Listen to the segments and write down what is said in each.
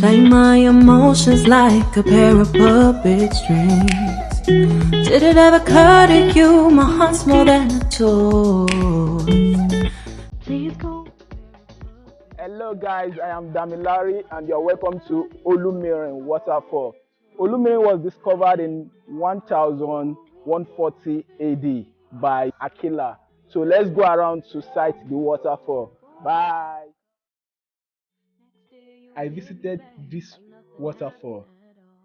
Play my emotions like a pair of puppet strings. Did it ever occur to you my heart's more than a toy? Please go. Hello guys, I am Dharmie and you're welcome to Olumirin Waterfall. Olumirin was discovered in 1140 AD by Aquila. So let's go around to sight the waterfall. Bye. I visited this waterfall,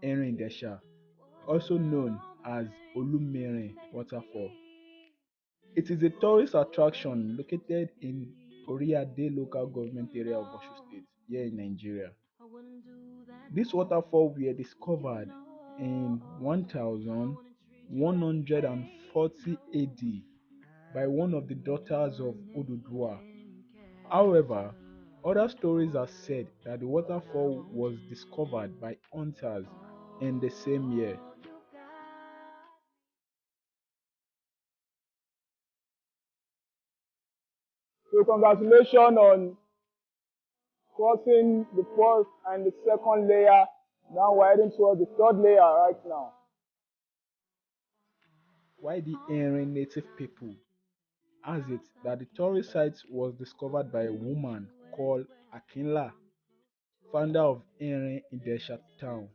Erin-Ijesha, also known as Olumirin Waterfall. It is a tourist attraction located in Oriade local government area of Osun State, here in Nigeria. This waterfall were discovered in 1140 AD by one of the daughters of Oduduwa. However, other stories have said that the waterfall was discovered by hunters in the same year. So congratulations on crossing the first and the second layer. Now we're heading towards the third layer right now. Why the Erin native people has it that the tourist site was discovered by a woman called Aquila, founder of Erin-Ijesha town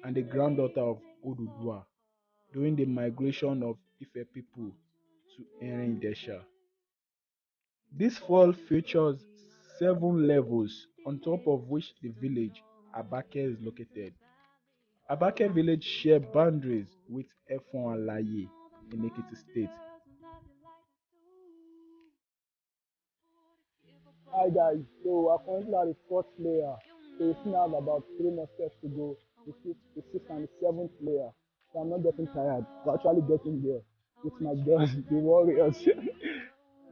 and the granddaughter of Oduduwa, during the migration of Ife people to Erin-Ijesha. This fall features 7 levels, on top of which the village Abake is located. Abake village share boundaries with n-Alààyè in Ekiti State. Hi guys, so we're currently at the 4th layer. So we still have about 3 more steps to go. The 5th, the 6th and the 7th layer. So I'm not getting tired. We're actually getting there with my girls, the warriors.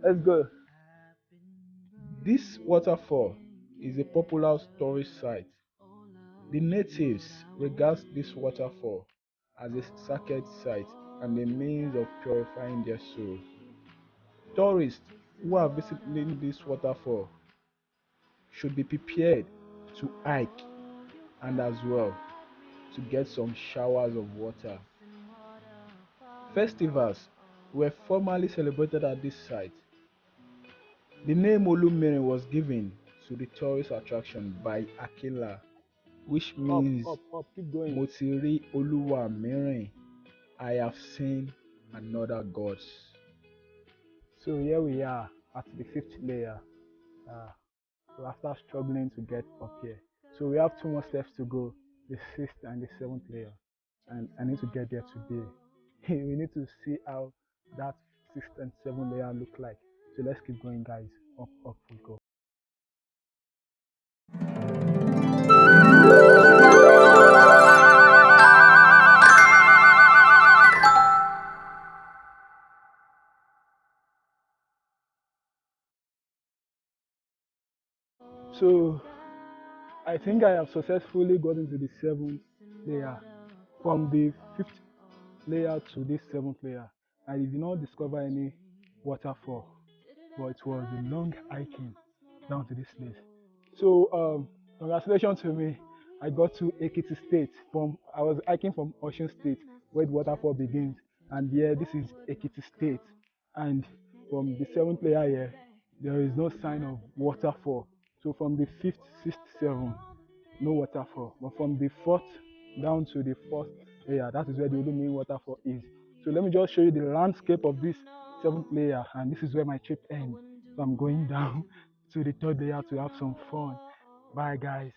Let's go. This waterfall is a popular tourist site. The natives regard this waterfall as a sacred site and a means of purifying their souls. Tourists who are visiting this waterfall should be prepared to hike and as well to get some showers of water. Festivals were formerly celebrated at this site. The name Olumirin was given to the tourist attraction by Aquila, which means Mo ti rí Olúwa mìíràn, I have seen another gods. So here we are at the 5th layer. So after struggling to get up here, so we have 2 more steps to go, the 6th and the 7th layer, and I need to get there today. We need to see how that 6th and 7th layer look like. So let's keep going guys, up we go. So I think I have successfully gotten to the 7th layer. From the 5th layer to this 7th layer, I did not discover any waterfall, but it was a long hiking down to this place. So congratulations to me. I got to Ekiti State. I was hiking from Osun State, where the waterfall begins, and here this is Ekiti State. And from the 7th layer here, there is no sign of waterfall. So from the 5th, 6th, 7th, no waterfall. But from the 4th down to the 1st layer, that is where the Olumirin waterfall is. So let me just show you the landscape of this 7th layer, and this is where my trip ends. So I'm going down to the 3rd layer to have some fun. Bye guys.